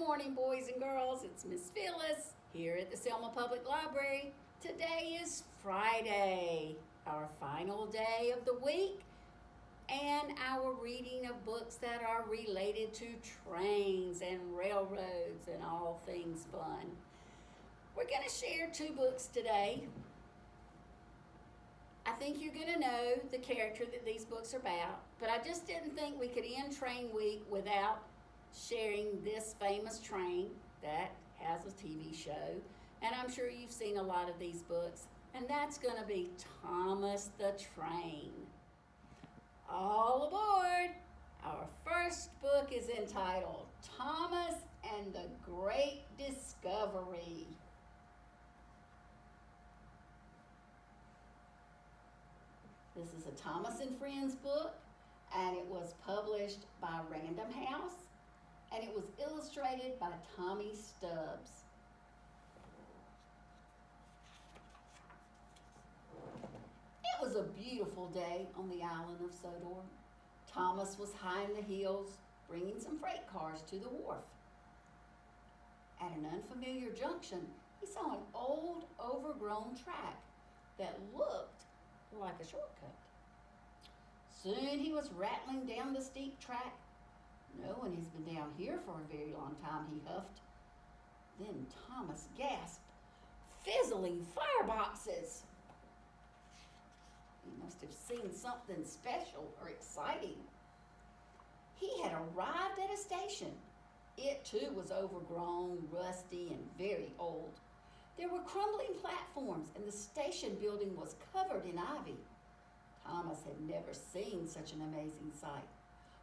morning, boys and girls. It's Miss Phyllis here at the Selma Public Library. Today is Friday, our final day of the week, and our reading of books that are related to trains and railroads and all things fun. We're going to share two books today. I think you're going to know the character that these books are about, but I just didn't think we could end Train Week without sharing this famous train that has a TV show. And I'm sure you've seen a lot of these books, and that's going to be Thomas the Train. All aboard! Our first book is entitled Thomas and the Great Discovery. This is a Thomas and Friends book, and it was published by Random House, and it was illustrated by Tommy Stubbs. It was a beautiful day on the island of Sodor. Thomas was high in the hills, bringing some freight cars to the wharf. At an unfamiliar junction, he saw an old, overgrown track that looked like a shortcut. Soon he was rattling down the steep track. No one has been down here for a very long time, he huffed. Then Thomas gasped, "Fizzling fireboxes!" He must have seen something special or exciting. He had arrived at a station. It too was overgrown, rusty, and very old. There were crumbling platforms, and the station building was covered in ivy. Thomas had never seen such an amazing sight.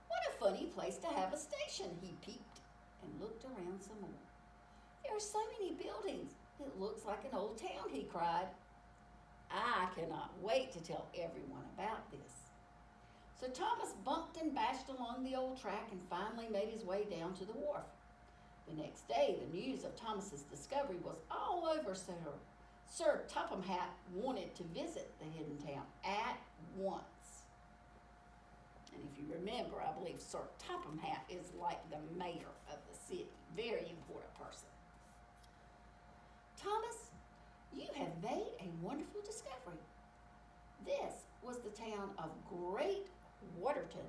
What a funny place to have a station, he peeped and looked around some more. There are so many buildings. It looks like an old town, he cried. I cannot wait to tell everyone about this. So Thomas bumped and bashed along the old track and finally made his way down to the wharf. The next day, the news of Thomas's discovery was all over Sodor. Sir Topham Hatt wanted to visit the hidden town at once. And if you remember, I believe Sir Topham Hatt is like the mayor of the city. Very important person. Thomas, you have made a wonderful discovery. This was the town of Great Waterton.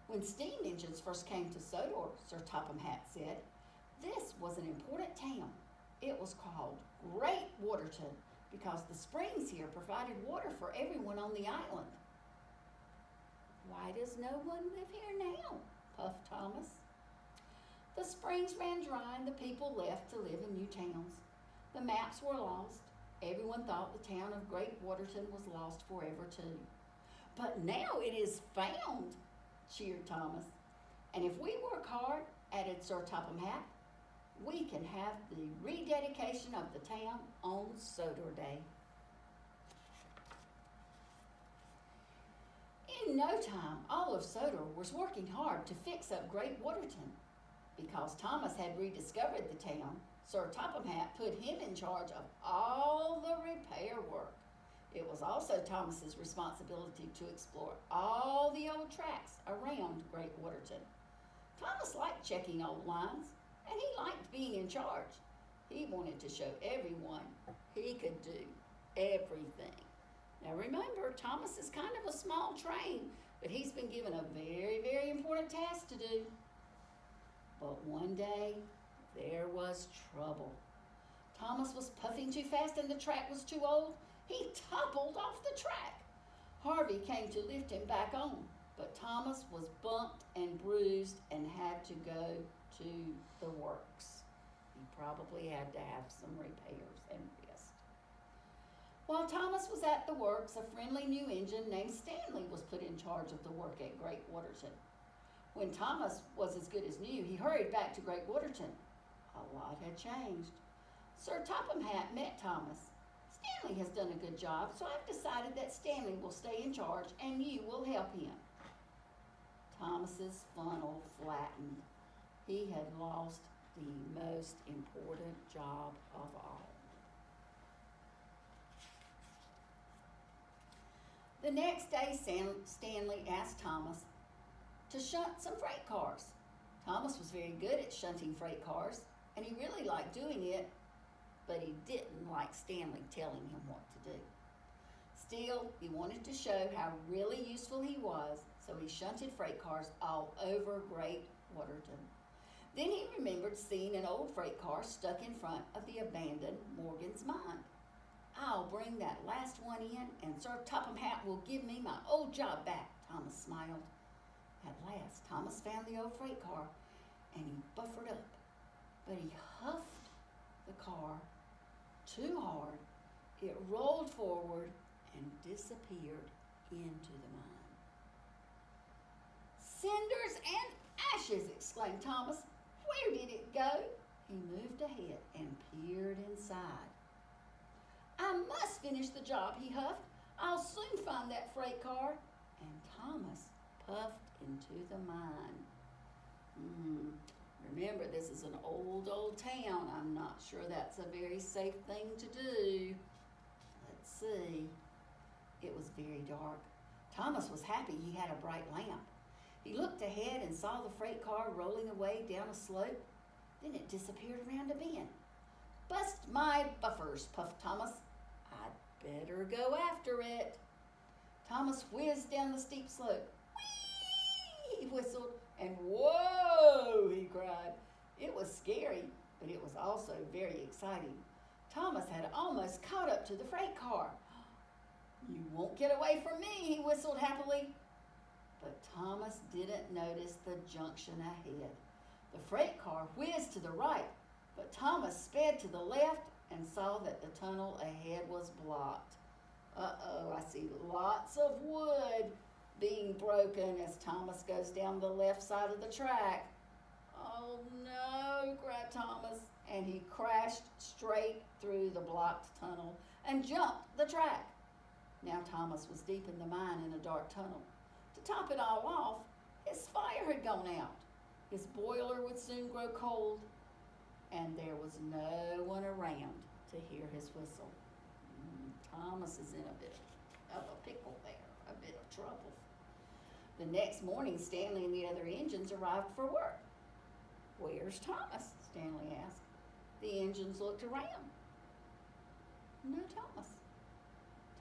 When steam engines first came to Sodor, Sir Topham Hatt said, this was an important town. It was called Great Waterton because the springs here provided water for everyone on the island. Why does no one live here now? Puffed Thomas. The springs ran dry and the people left to live in new towns. The maps were lost. Everyone thought the town of Great Waterton was lost forever too. But now it is found, cheered Thomas. And if we work hard, added Sir Topham Hatt, we can have the rededication of the town on Sodor Day. In no time, all of Sodor was working hard to fix up Great Waterton. Because Thomas had rediscovered the town, Sir Topham Hatt put him in charge of all the repair work. It was also Thomas's responsibility to explore all the old tracks around Great Waterton. Thomas liked checking old lines, and he liked being in charge. He wanted to show everyone he could do everything. Now remember, Thomas is kind of a small train, but he's been given a very, very important task to do. But one day, there was trouble. Thomas was puffing too fast and the track was too old. He toppled off the track. Harvey came to lift him back on, but Thomas was bumped and bruised and had to go to the works. He probably had to have some repairs and rest. While Thomas was at the works, a friendly new engine named Stanley was put in charge of the work at Great Waterton. When Thomas was as good as new, he hurried back to Great Waterton. A lot had changed. Sir Topham Hatt met Thomas. Stanley has done a good job, so I've decided that Stanley will stay in charge and you will help him. Thomas's funnel flattened. He had lost the most important job of all. The next day, Stanley asked Thomas to shunt some freight cars. Thomas was very good at shunting freight cars, and he really liked doing it, but he didn't like Stanley telling him what to do. Still, he wanted to show how really useful he was, so he shunted freight cars all over Great Waterton. Then he remembered seeing an old freight car stuck in front of the abandoned Morgan's mine. "I'll bring that last one in, and Sir Topham Hatt will give me my old job back," Thomas smiled. At last, Thomas found the old freight car, and he buffered up, but he huffed the car too hard. It rolled forward and disappeared into the mine. "Cinders and ashes!" exclaimed Thomas. "Where did it go?" He moved ahead and peered inside. "I must finish the job," he huffed. "I'll soon find that freight car." And Thomas puffed into the mine. Remember, this is an old town. I'm not sure that's a very safe thing to do. Let's see. It was very dark. Thomas was happy he had a bright lamp. He looked ahead and saw the freight car rolling away down a slope. Then it disappeared around a bend. "Bust my buffers," puffed Thomas. "I'd better go after it." Thomas whizzed down the steep slope. "Whee!" he whistled, and "Whoa!" he cried. It was scary, but it was also very exciting. Thomas had almost caught up to the freight car. "You won't get away from me," he whistled happily. But Thomas didn't notice the junction ahead. The freight car whizzed to the right, but Thomas sped to the left and saw that the tunnel ahead was blocked. I see lots of wood being broken as Thomas goes down the left side of the track. "Oh no," cried Thomas, and he crashed straight through the blocked tunnel and jumped the track. Now Thomas was deep in the mine in a dark tunnel. To top it all off, his fire had gone out. His boiler would soon grow cold, and there was no one around to hear his whistle. Thomas is in a bit of a pickle there, a bit of trouble. The next morning, Stanley and the other engines arrived for work. "Where's Thomas?" Stanley asked. The engines looked around. No Thomas.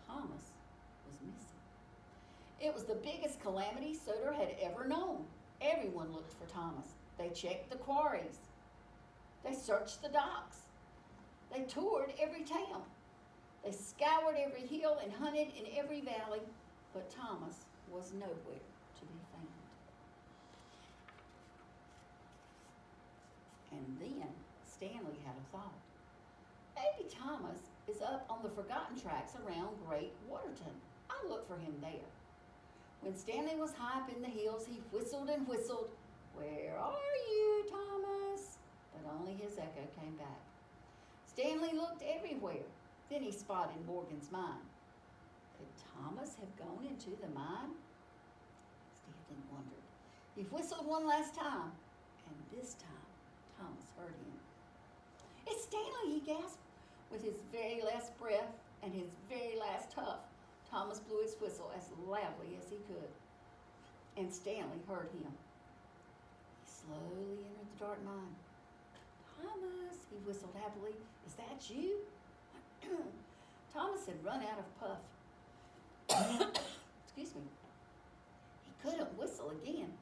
Thomas was missing. It was the biggest calamity Soder had ever known. Everyone looked for Thomas. They checked the quarries. They searched the docks. They toured every town. They scoured every hill and hunted in every valley, but Thomas was nowhere to be found. And then Stanley had a thought. Maybe Thomas is up on the forgotten tracks around Great Waterton. I'll look for him there. When Stanley was high up in the hills, he whistled and whistled. "Where are you, Thomas?" But only his echo came back. Stanley looked everywhere. Then he spotted Morgan's mine. Could Thomas have gone into the mine? Stanley wondered. He whistled one last time, and this time Thomas heard him. "It's Stanley," he gasped. With his very last breath and his very last huff, Thomas blew his whistle as loudly as he could. And Stanley heard him. He slowly entered the dark mine. "Thomas," he whistled happily, "is that you?" Thomas had run out of puff. Excuse me. He couldn't whistle again.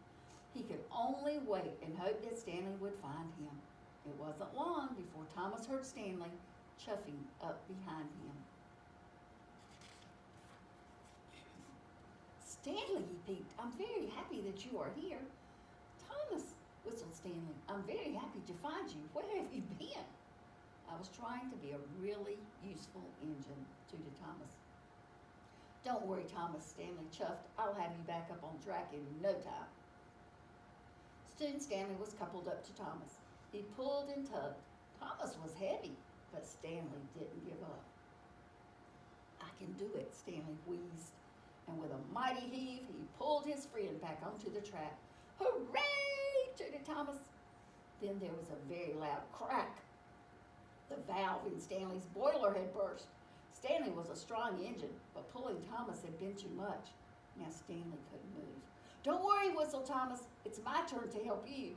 He could only wait and hope that Stanley would find him. It wasn't long before Thomas heard Stanley chuffing up behind him. "Stanley," he peeped, "I'm very happy that you are here." "Thomas," whistled Stanley, "I'm very happy to find you. Where have you been?" "I was trying to be a really useful engine," tooted Thomas. "Don't worry, Thomas," Stanley chuffed. "I'll have you back up on track in no time." Soon Stanley was coupled up to Thomas. He pulled and tugged. Thomas was heavy, but Stanley didn't give up. "I can do it," Stanley wheezed, and with a mighty heave, he pulled his friend back onto the track. "Hooray!" tooted Thomas. Then there was a very loud crack. The valve in Stanley's boiler had burst. Stanley was a strong engine, but pulling Thomas had been too much. Now Stanley couldn't move. "Don't worry," whistled Thomas. "It's my turn to help you."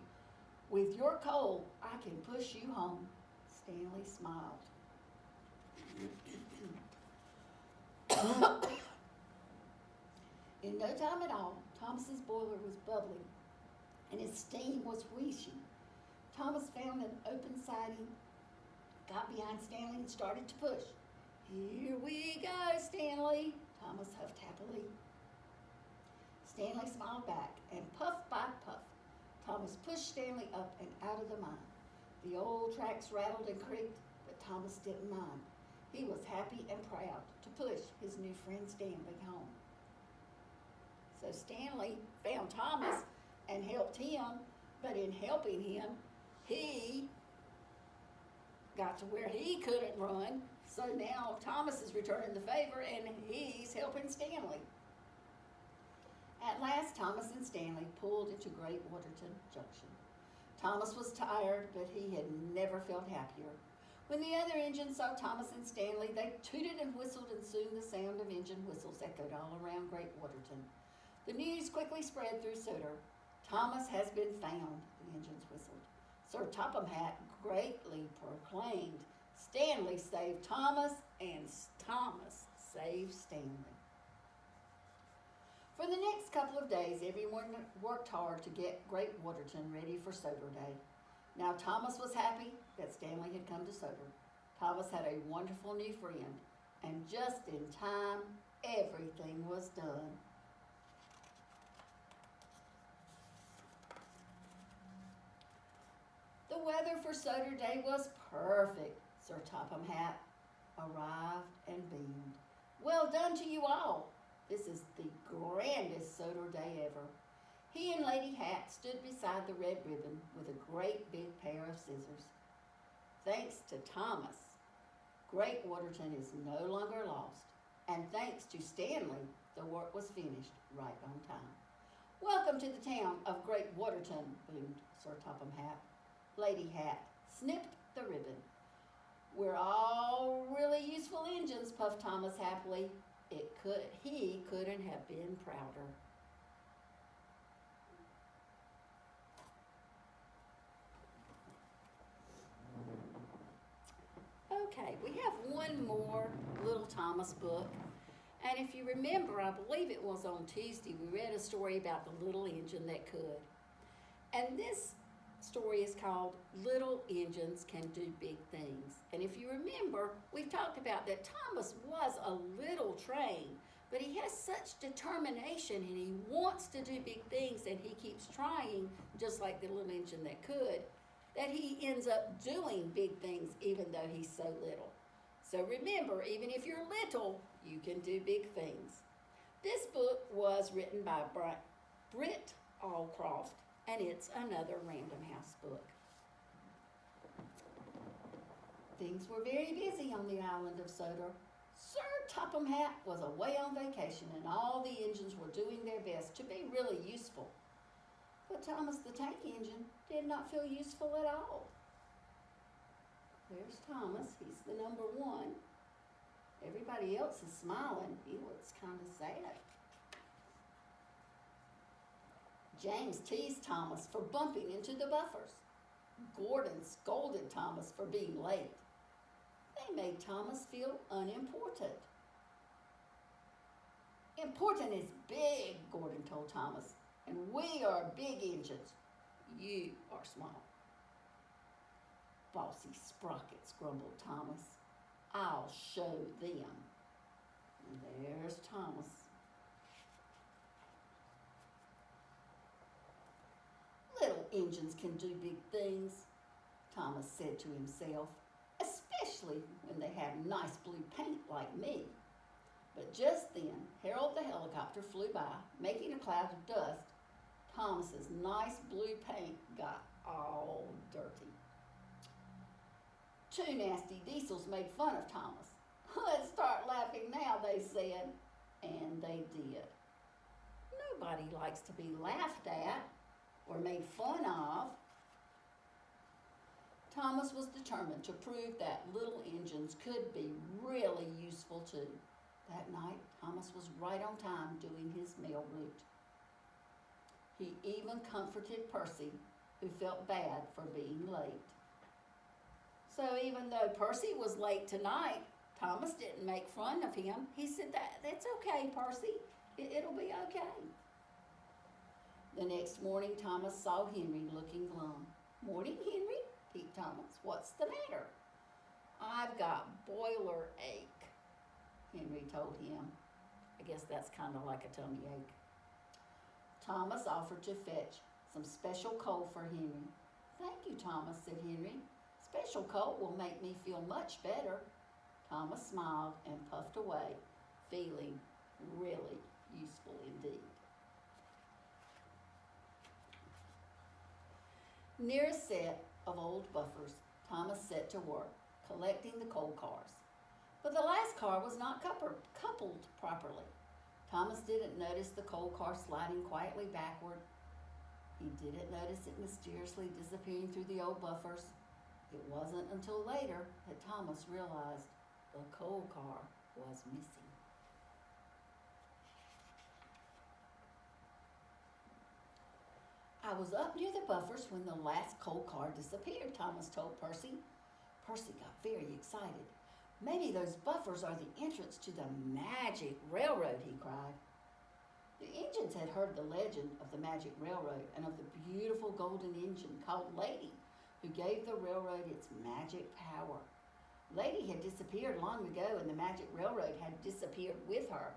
With your coal, I can push you home. Stanley smiled. In no time at all, Thomas's boiler was bubbling and his steam was wheezing. Thomas found an open siding, got behind Stanley, and started to push. Here we go, Stanley, Thomas huffed happily. Stanley smiled back, and puff by puff, Thomas pushed Stanley up and out of the mine. The old tracks rattled and creaked, but Thomas didn't mind. He was happy and proud to push his new friend Stanley home. So Stanley found Thomas and helped him, but in helping him, he got to where he couldn't run. So now Thomas is returning the favor and he's helping Stanley. At last, Thomas and Stanley pulled into Great Waterton Junction. Thomas was tired, but he had never felt happier. When the other engines saw Thomas and Stanley, they tooted and whistled, and soon the sound of engine whistles echoed all around Great Waterton. The news quickly spread through Sodor. Thomas has been found, the engines whistled. Sir Topham Hatt greatly proclaimed, Stanley saved Thomas, and Thomas saved Stanley. For the next couple of days, everyone worked hard to get Great Waterton ready for Sodor Day. Now Thomas was happy that Stanley had come to Sodor. Thomas had a wonderful new friend, and just in time, everything was done. The weather for Sodor Day was perfect. Sir Topham Hatt arrived and beamed. Well done to you all. This is the grandest Sodor Day ever. He and Lady Hatt stood beside the red ribbon with a great big pair of scissors. Thanks to Thomas, Great Waterton is no longer lost. And thanks to Stanley, the work was finished right on time. Welcome to the town of Great Waterton, boomed Sir Topham Hatt. Lady Hatt snipped the ribbon. We're all really useful engines, puffed Thomas happily. He couldn't have been prouder. Okay, we have one more Little Thomas book. And if you remember, I believe it was on Tuesday, we read a story about the little engine that could. And this story is called Little Engines Can Do Big Things. And if you remember, we've talked about that Thomas was a little train, but he has such determination and he wants to do big things and he keeps trying, just like the little engine that could, that he ends up doing big things even though he's so little. So remember, even if you're little, you can do big things. This book was written by Britt Allcroft, and it's another Random House book. Things were very busy on the island of Sodor. Sir Topham Hatt was away on vacation, and all the engines were doing their best to be really useful. But Thomas the Tank Engine did not feel useful at all. There's Thomas, he's the number one. Everybody else is smiling. He looks kind of sad. James teased Thomas for bumping into the buffers. Gordon scolded Thomas for being late. They made Thomas feel unimportant. Important is big, Gordon told Thomas, and we are big engines. You are small. Bossy sprockets, grumbled Thomas. I'll show them. And there's Thomas. Little engines can do big things, Thomas said to himself, especially when they have nice blue paint like me. But just then, Harold the helicopter flew by, making a cloud of dust. Thomas's nice blue paint got all dirty. Two nasty diesels made fun of Thomas. Let's start laughing now, they said, and they did. Nobody likes to be laughed at or made fun of. Thomas was determined to prove that little engines could be really useful too. That night, Thomas was right on time doing his mail route. He even comforted Percy who felt bad for being late. So even though Percy was late tonight, Thomas didn't make fun of him. He said, that's okay, Percy. It'll be okay. The next morning, Thomas saw Henry looking glum. Morning, Henry, peeped Thomas. What's the matter? I've got boiler ache, Henry told him. I guess that's kind of like a tummy ache. Thomas offered to fetch some special coal for Henry. Thank you, Thomas, said Henry. Special coal will make me feel much better. Thomas smiled and puffed away, feeling really useful indeed. Near a set of old buffers, Thomas set to work, collecting the coal cars. But the last car was not coupled properly. Thomas didn't notice the coal car sliding quietly backward. He didn't notice it mysteriously disappearing through the old buffers. It wasn't until later that Thomas realized the coal car was missing. I was up near the buffers when the last coal car disappeared, Thomas told Percy. Percy got very excited. Maybe those buffers are the entrance to the magic railroad, he cried. The engines had heard the legend of the magic railroad and of the beautiful golden engine called Lady, who gave the railroad its magic power. Lady had disappeared long ago, and the magic railroad had disappeared with her.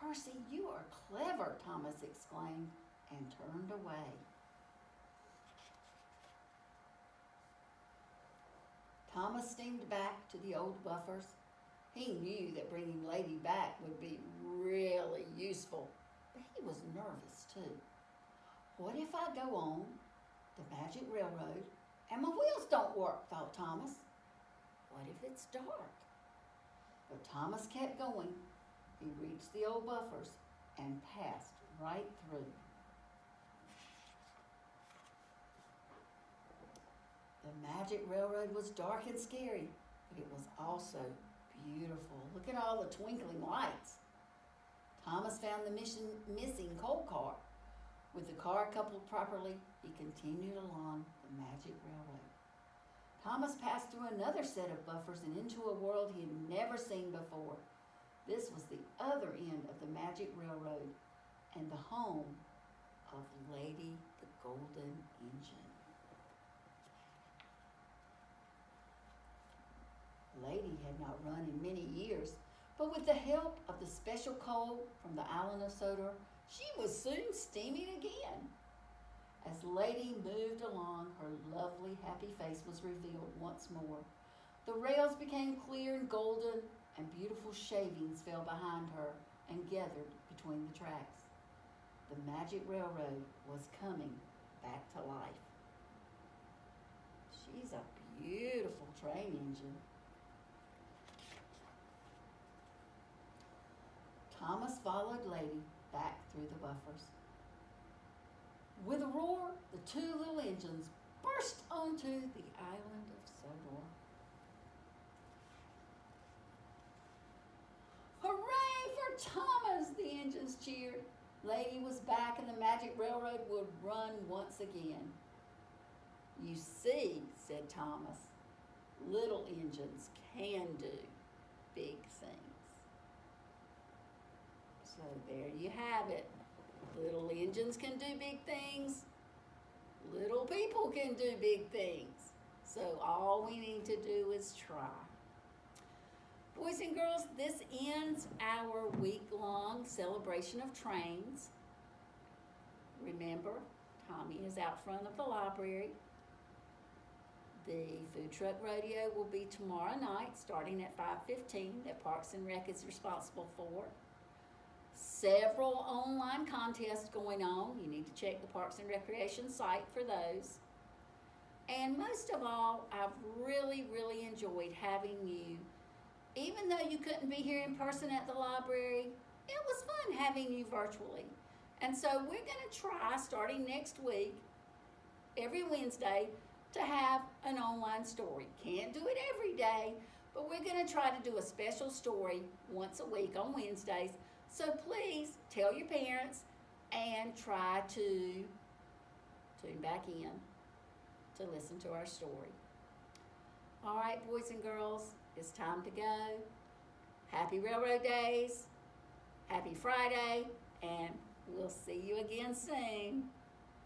Percy, you are clever, Thomas exclaimed, and turned away. Thomas steamed back to the old buffers. He knew that bringing Lady back would be really useful, but he was nervous too. What if I go on the magic railroad and my wheels don't work, thought Thomas. What if it's dark? But Thomas kept going. He reached the old buffers and passed right through. The magic railroad was dark and scary, but it was also beautiful. Look at all the twinkling lights. Thomas found the missing coal car. With the car coupled properly, he continued along the magic railroad. Thomas passed through another set of buffers and into a world he had never seen before. This was the other end of the magic railroad and the home of Lady the Golden Engine. Lady had not run in many years, but with the help of the special coal from the island of Sodor, she was soon steaming again. As Lady moved along, her lovely, happy face was revealed once more. The rails became clear and golden, and beautiful shavings fell behind her and gathered between the tracks. The magic railroad was coming back to life. She's a beautiful train engine. Thomas followed Lady back through the buffers. With a roar, the two little engines burst onto the island of Sodor. Hooray for Thomas, the engines cheered. Lady was back and the magic railroad would run once again. You see, said Thomas, little engines can do big things. So there you have it. Little engines can do big things. Little people can do big things. So all we need to do is try. Boys and girls, this ends our week-long celebration of trains. Remember, Tommy is out front of the library. The food truck rodeo will be tomorrow night, starting at 5:15, that Parks and Rec is responsible for. Several online contests going on. You need to check the Parks and Recreation site for those. And most of all, I've really, really enjoyed having you. Even though you couldn't be here in person at the library, it was fun having you virtually. And so we're going to try, starting next week, every Wednesday, to have an online story. Can't do it every day, but we're going to try to do a special story once a week on Wednesdays. So please tell your parents and try to tune back in to listen to our story. All right, boys and girls, it's time to go. Happy Railroad Days, happy Friday, and we'll see you again soon.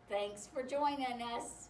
Thanks for joining us.